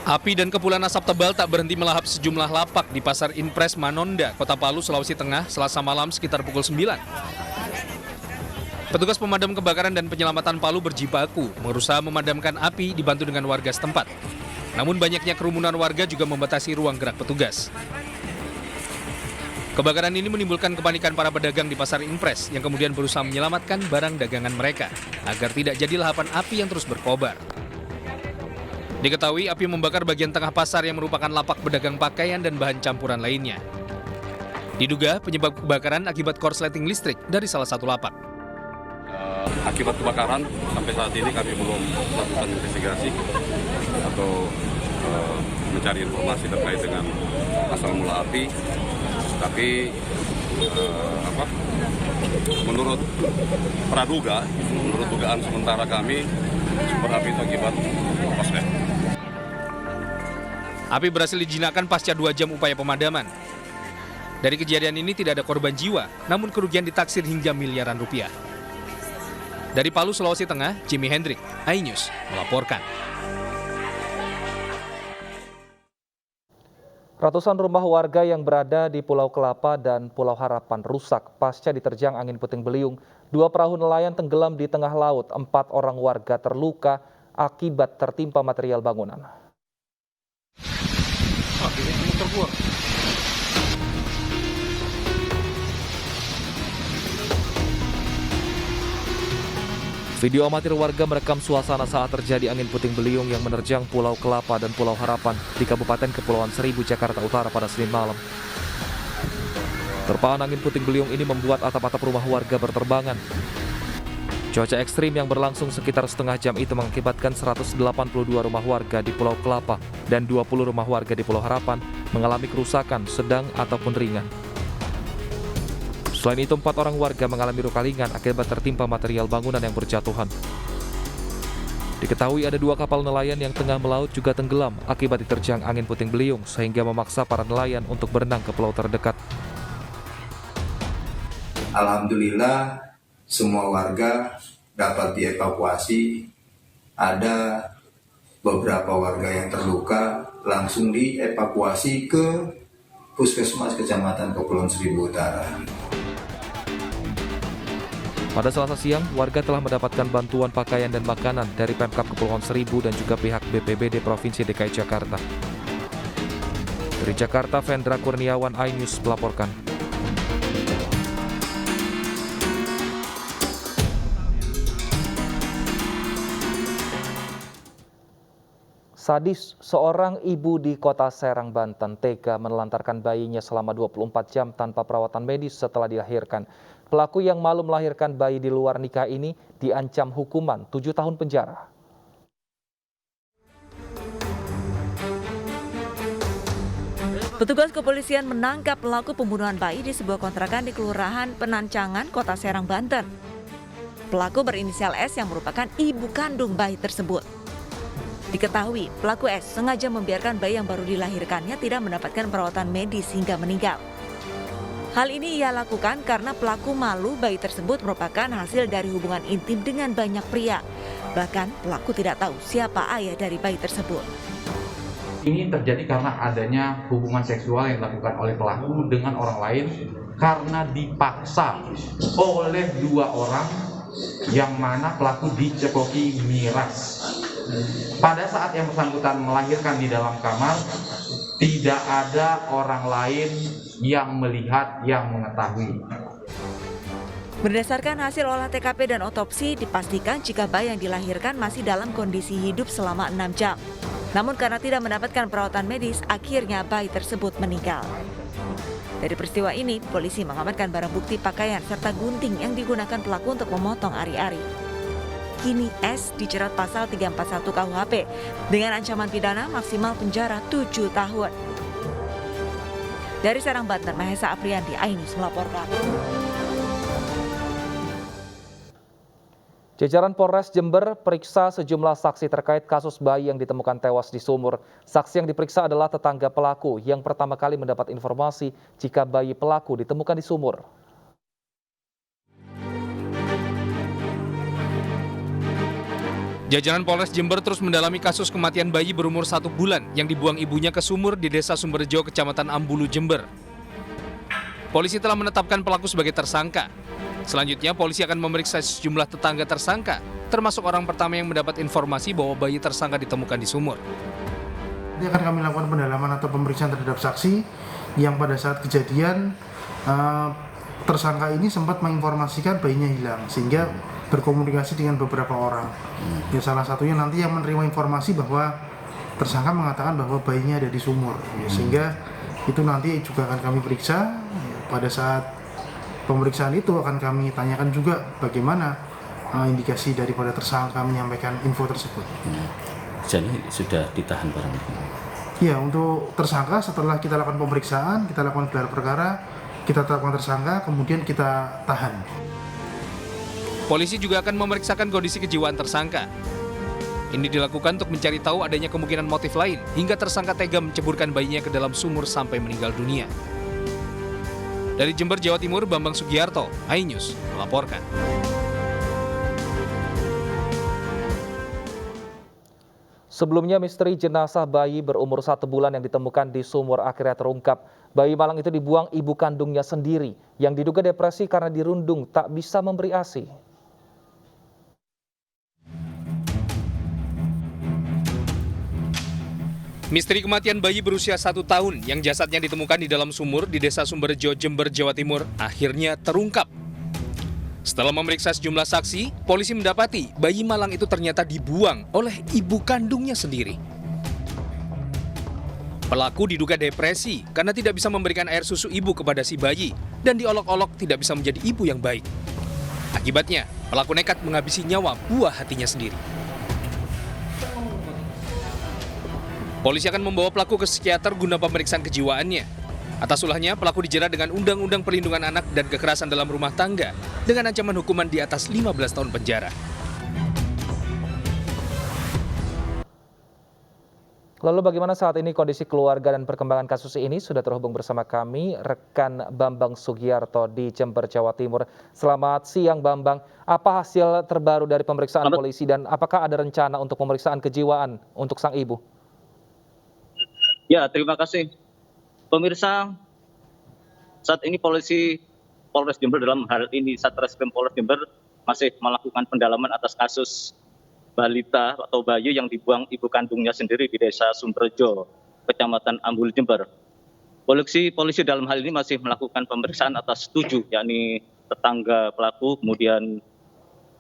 Api dan kepulan asap tebal tak berhenti melahap sejumlah lapak di Pasar Impres Manonda, Kota Palu, Sulawesi Tengah, Selasa malam sekitar pukul 9. Petugas pemadam kebakaran dan penyelamatan Palu berjibaku berusaha memadamkan api dibantu dengan warga setempat. Namun banyaknya kerumunan warga juga membatasi ruang gerak petugas. Kebakaran ini menimbulkan kepanikan para pedagang di Pasar Impres yang kemudian berusaha menyelamatkan barang dagangan mereka agar tidak jadi lahapan api yang terus berkobar. Diketahui api membakar bagian tengah pasar yang merupakan lapak pedagang pakaian dan bahan campuran lainnya. Diduga penyebab kebakaran akibat korsleting listrik dari salah satu lapak. Akibat kebakaran sampai saat ini kami belum melakukan investigasi atau mencari informasi terkait dengan asal mula api. Tapi menurut praduga, menurut dugaan sementara kami, sumber api itu akibat korslet. Api berhasil dijinakkan pasca 2 jam upaya pemadaman. Dari kejadian ini tidak ada korban jiwa, namun kerugian ditaksir hingga miliaran rupiah. Dari Palu, Sulawesi Tengah, Jimmy Hendrik, iNews melaporkan. Ratusan rumah warga yang berada di Pulau Kelapa dan Pulau Harapan rusak pasca diterjang angin puting beliung. 2 perahu nelayan tenggelam di tengah laut. 4 orang warga terluka akibat tertimpa material bangunan. Video amatir warga merekam suasana saat terjadi angin puting beliung yang menerjang Pulau Kelapa dan Pulau Harapan di Kabupaten Kepulauan Seribu, Jakarta Utara pada Senin malam. Terpaan angin puting beliung ini membuat atap-atap rumah warga berterbangan. Cuaca ekstrim yang berlangsung sekitar setengah jam itu mengakibatkan 182 rumah warga di Pulau Kelapa dan 20 rumah warga di Pulau Harapan mengalami kerusakan sedang ataupun ringan. Selain itu, 4 orang warga mengalami luka ringan akibat tertimpa material bangunan yang berjatuhan. Diketahui ada 2 kapal nelayan yang tengah melaut juga tenggelam akibat diterjang angin puting beliung sehingga memaksa para nelayan untuk berenang ke pulau terdekat. Alhamdulillah semua warga dapat dievakuasi. Ada beberapa warga yang terluka langsung dievakuasi ke Puskesmas Kecamatan Kepulauan Seribu Utara. Pada Selasa siang, warga telah mendapatkan bantuan pakaian dan makanan dari Pemkab Kepulauan Seribu dan juga pihak BPBD Provinsi DKI Jakarta. Dari Jakarta, Vendra Kurniawan, iNews melaporkan. Sadis, seorang ibu di Kota Serang, Banten tega menelantarkan bayinya selama 24 jam tanpa perawatan medis setelah dilahirkan. Pelaku yang malu melahirkan bayi di luar nikah ini diancam hukuman 7 tahun penjara. Petugas kepolisian menangkap pelaku pembunuhan bayi di sebuah kontrakan di Kelurahan Penancangan, Kota Serang, Banten. Pelaku berinisial S yang merupakan ibu kandung bayi tersebut. Diketahui, pelaku S sengaja membiarkan bayi yang baru dilahirkannya tidak mendapatkan perawatan medis hingga meninggal. Hal ini ia lakukan karena pelaku malu bayi tersebut merupakan hasil dari hubungan intim dengan banyak pria. Bahkan pelaku tidak tahu siapa ayah dari bayi tersebut. Ini terjadi karena adanya hubungan seksual yang dilakukan oleh pelaku dengan orang lain karena dipaksa oleh 2 orang yang mana pelaku dicekoki miras. Pada saat yang bersangkutan melahirkan di dalam kamar, tidak ada orang lain yang melihat, yang mengetahui. Berdasarkan hasil olah TKP dan otopsi, dipastikan jika bayi yang dilahirkan masih dalam kondisi hidup selama 6 jam. Namun karena tidak mendapatkan perawatan medis, akhirnya bayi tersebut meninggal. Dari peristiwa ini, polisi mengamankan barang bukti pakaian serta gunting yang digunakan pelaku untuk memotong ari-ari. Kini S dijerat pasal 341 KUHP dengan ancaman pidana maksimal penjara 7 tahun. Dari Serang, Banten, Mahesa Aprianti, iNews melaporkan. Jajaran Polres Jember periksa sejumlah saksi terkait kasus bayi yang ditemukan tewas di sumur. Saksi yang diperiksa adalah tetangga pelaku yang pertama kali mendapat informasi jika bayi pelaku ditemukan di sumur. Jajaran Polres Jember terus mendalami kasus kematian bayi berumur 1 bulan yang dibuang ibunya ke sumur di Desa Sumberjo, Kecamatan Ambulu, Jember. Polisi telah menetapkan pelaku sebagai tersangka. Selanjutnya, polisi akan memeriksa sejumlah tetangga tersangka, termasuk orang pertama yang mendapat informasi bahwa bayi tersangka ditemukan di sumur. Nanti akan kami lakukan pendalaman atau pemeriksaan terhadap saksi yang pada saat kejadian tersangka ini sempat menginformasikan bayinya hilang, sehingga berkomunikasi dengan beberapa orang. Ya, salah satunya nanti yang menerima informasi bahwa tersangka mengatakan bahwa bayinya ada di sumur, ya, sehingga itu nanti juga akan kami periksa. Pada saat pemeriksaan itu akan kami tanyakan juga bagaimana indikasi daripada tersangka menyampaikan info tersebut. Jadi sudah ditahan barang itu? Ya, untuk tersangka setelah kita lakukan pemeriksaan, kita lakukan gelar perkara, kita tetapkan tersangka, kemudian kita tahan. Polisi juga akan memeriksakan kondisi kejiwaan tersangka. Ini dilakukan untuk mencari tahu adanya kemungkinan motif lain hingga tersangka tega menceburkan bayinya ke dalam sumur sampai meninggal dunia. Dari Jember, Jawa Timur, Bambang Sugiarto, iNews melaporkan. Sebelumnya, misteri jenazah bayi berumur 1 bulan yang ditemukan di sumur akhirnya terungkap. Bayi malang itu dibuang ibu kandungnya sendiri yang diduga depresi karena dirundung tak bisa memberi ASI. Misteri kematian bayi berusia 1 tahun yang jasadnya ditemukan di dalam sumur di Desa Sumberjo, Jember, Jawa Timur akhirnya terungkap. Setelah memeriksa sejumlah saksi, polisi mendapati bayi malang itu ternyata dibuang oleh ibu kandungnya sendiri. Pelaku diduga depresi karena tidak bisa memberikan air susu ibu kepada si bayi dan diolok-olok tidak bisa menjadi ibu yang baik. Akibatnya, pelaku nekat menghabisi nyawa buah hatinya sendiri. Polisi akan membawa pelaku ke psikiater guna pemeriksaan kejiwaannya. Atas ulahnya, pelaku dijerat dengan Undang-Undang Perlindungan Anak dan Kekerasan dalam Rumah Tangga dengan ancaman hukuman di atas 15 tahun penjara. Lalu bagaimana saat ini kondisi keluarga dan perkembangan kasus ini? Sudah terhubung bersama kami rekan Bambang Sugiarto di Jember, Jawa Timur. Selamat siang Bambang. Apa hasil terbaru dari pemeriksaan polisi dan apakah ada rencana untuk pemeriksaan kejiwaan untuk sang ibu? Ya, terima kasih. Pemirsa, saat ini polisi Polres Jember dalam hal ini Satreskrim Polres Jember masih melakukan pendalaman atas kasus balita atau bayi yang dibuang ibu kandungnya sendiri di Desa Sumberjo, Kecamatan Ambulu, Jember. Polisi dalam hal ini masih melakukan pemeriksaan atas 7, yakni tetangga pelaku, kemudian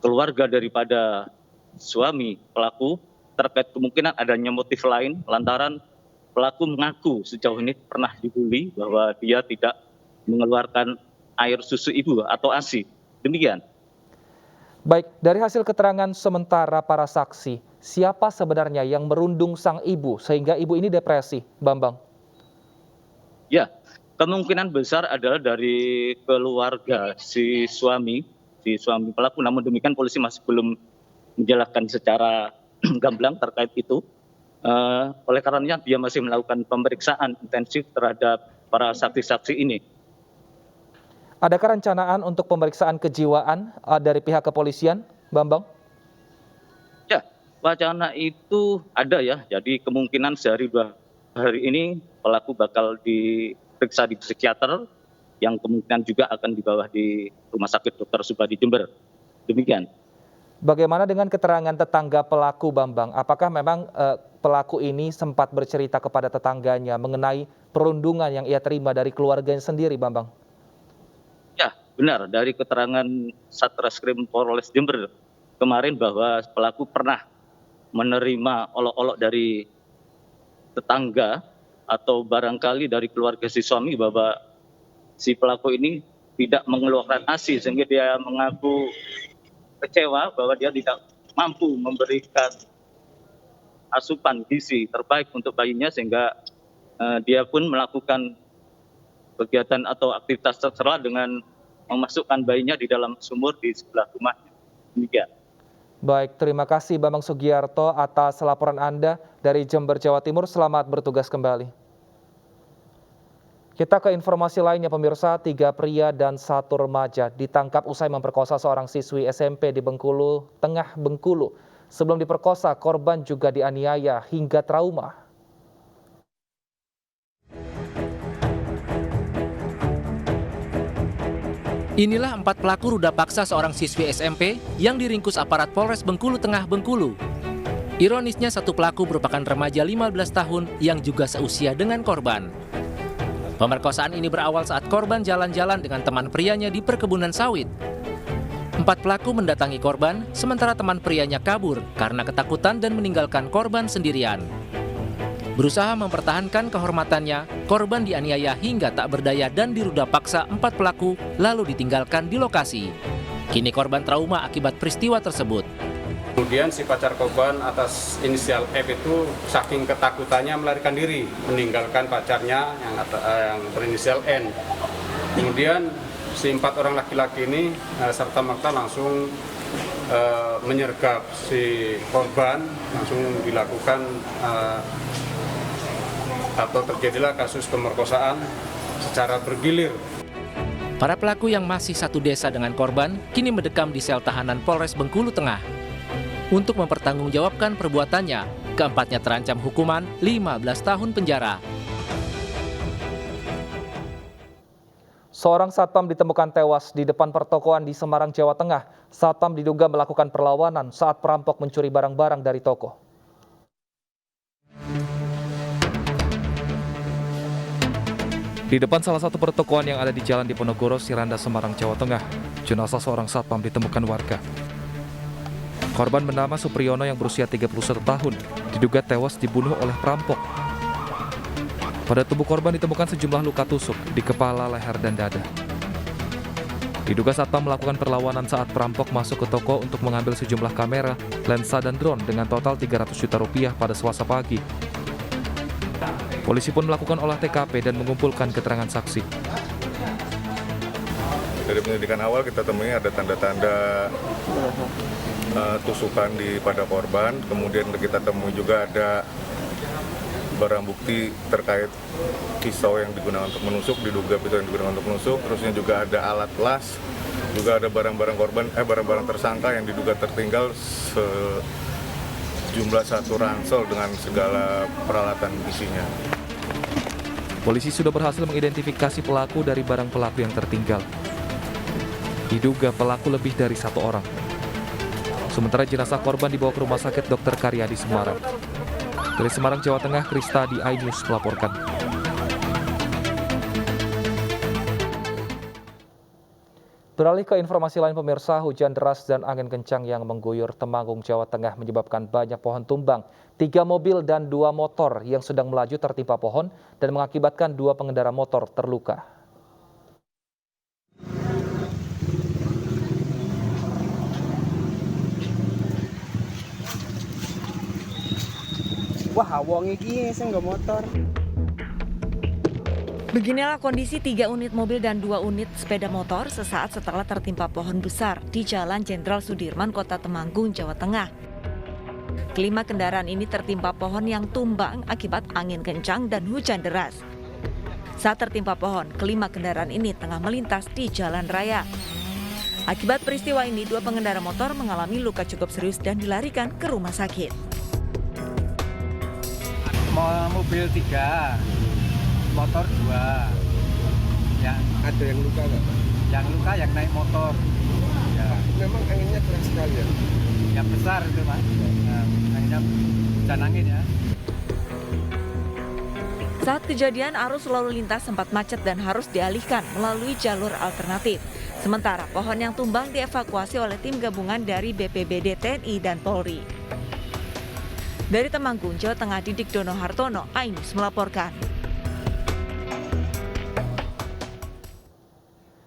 keluarga daripada suami pelaku terkait kemungkinan adanya motif lain lantaran pelaku mengaku sejauh ini pernah dibully bahwa dia tidak mengeluarkan air susu ibu atau ASI. Demikian. Baik, dari hasil keterangan sementara para saksi, siapa sebenarnya yang merundung sang ibu sehingga ibu ini depresi, Bambang? Ya, kemungkinan besar adalah dari keluarga si suami pelaku. Namun demikian polisi masih belum menjelaskan secara gamblang terkait itu. Oleh karenanya dia masih melakukan pemeriksaan intensif terhadap para saksi-saksi ini. Adakah rencanaan untuk pemeriksaan kejiwaan dari pihak kepolisian, Bambang? Ya, wacana itu ada ya. Jadi kemungkinan sehari 2 hari ini pelaku bakal diperiksa di psikiater yang kemungkinan juga akan dibawa di Rumah Sakit Dr. Subadi Jember. Demikian. Bagaimana dengan keterangan tetangga pelaku, Bambang? Apakah memang pelaku ini sempat bercerita kepada tetangganya mengenai perundungan yang ia terima dari keluarganya sendiri, Bambang? Ya, benar. Dari keterangan Satreskrim Polres Jember kemarin bahwa pelaku pernah menerima olok-olok dari tetangga atau barangkali dari keluarga si suami bahwa si pelaku ini tidak mengeluarkan ASI sehingga dia mengaku kecewa bahwa dia tidak mampu memberikan asupan gizi terbaik untuk bayinya sehingga dia pun melakukan kegiatan atau aktivitas tercela dengan memasukkan bayinya di dalam sumur di sebelah rumahnya. Demikian. Baik, terima kasih Bambang Sugiarto atas laporan Anda dari Jember, Jawa Timur. Selamat bertugas kembali. Kita ke informasi lainnya pemirsa, 3 pria dan 1 remaja ditangkap usai memperkosa seorang siswi SMP di Bengkulu, Tengah Bengkulu. Sebelum diperkosa, korban juga dianiaya hingga trauma. Inilah 4 pelaku ruda paksa seorang siswi SMP yang diringkus aparat Polres Bengkulu Tengah, Bengkulu. Ironisnya, satu pelaku merupakan remaja 15 tahun yang juga seusia dengan korban. Pemerkosaan ini berawal saat korban jalan-jalan dengan teman prianya di perkebunan sawit. 4 pelaku mendatangi korban, sementara teman prianya kabur karena ketakutan dan meninggalkan korban sendirian. Berusaha mempertahankan kehormatannya, korban dianiaya hingga tak berdaya dan diruda paksa 4 pelaku lalu ditinggalkan di lokasi. Kini korban trauma akibat peristiwa tersebut. Kemudian si pacar korban atas inisial F itu saking ketakutannya melarikan diri, meninggalkan pacarnya yang berinisial N. Kemudian si 4 orang laki-laki ini serta-merta langsung menyergap si korban, langsung dilakukan atau terjadilah kasus pemerkosaan secara bergilir. Para pelaku yang masih satu desa dengan korban kini mendekam di sel tahanan Polres Bengkulu Tengah. Untuk mempertanggungjawabkan perbuatannya, keempatnya terancam hukuman 15 tahun penjara. Seorang satpam ditemukan tewas di depan pertokoan di Semarang, Jawa Tengah. Satpam diduga melakukan perlawanan saat perampok mencuri barang-barang dari toko. Di depan salah satu pertokoan yang ada di Jalan Diponegoro, Siranda, Semarang, Jawa Tengah, jenazah seorang satpam ditemukan warga. Korban bernama Supriyono yang berusia 31 tahun, diduga tewas dibunuh oleh perampok. Pada tubuh korban ditemukan sejumlah luka tusuk di kepala, leher, dan dada. Diduga satpam melakukan perlawanan saat perampok masuk ke toko untuk mengambil sejumlah kamera, lensa, dan drone dengan total 300 juta rupiah pada Selasa pagi. Polisi pun melakukan olah TKP dan mengumpulkan keterangan saksi. Dari penyelidikan awal kita temui ada tanda-tanda tusukan pada korban, kemudian kita temui juga ada barang bukti terkait pisau yang digunakan untuk menusuk, diduga pisau yang digunakan untuk menusuk, terusnya juga ada alat las, juga ada barang-barang tersangka yang diduga tertinggal sejumlah 1 ransel dengan segala peralatan isinya. Polisi sudah berhasil mengidentifikasi pelaku dari barang pelaku yang tertinggal. Diduga pelaku lebih dari 1 orang. Sementara jenazah korban dibawa ke Rumah Sakit Dr. Karyadi Semarang. Dari Semarang, Jawa Tengah, Krista di iNews melaporkan. Beralih ke informasi lain pemirsa, hujan deras dan angin kencang yang mengguyur Temanggung, Jawa Tengah menyebabkan banyak pohon tumbang. 3 mobil dan 2 motor yang sedang melaju tertimpa pohon dan mengakibatkan 2 pengendara motor terluka. Wah, wong iki sing nggo motor. Beginilah kondisi 3 unit mobil dan 2 unit sepeda motor sesaat setelah tertimpa pohon besar di Jalan Jenderal Sudirman, Kota Temanggung, Jawa Tengah. Kelima kendaraan ini tertimpa pohon yang tumbang akibat angin kencang dan hujan deras. Saat tertimpa pohon, kelima kendaraan ini tengah melintas di jalan raya. Akibat peristiwa ini, 2 pengendara motor mengalami luka cukup serius dan dilarikan ke rumah sakit. Mobil 3, motor 2. Yang ada yang luka nggak? Yang luka yang naik motor. Ya. Memang anginnya keras sekali ya? Yang besar itu Mas. Nah, anginnya hujan angin ya. Saat kejadian, arus lalu lintas sempat macet dan harus dialihkan melalui jalur alternatif. Sementara pohon yang tumbang dievakuasi oleh tim gabungan dari BPBD, TNI, dan Polri. Dari Temanggung, Jawa Tengah, Didik Dono Hartono, iNews melaporkan.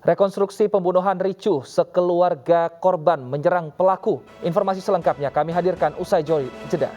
Rekonstruksi pembunuhan ricuh, sekeluarga korban menyerang pelaku. Informasi selengkapnya kami hadirkan usai jeda.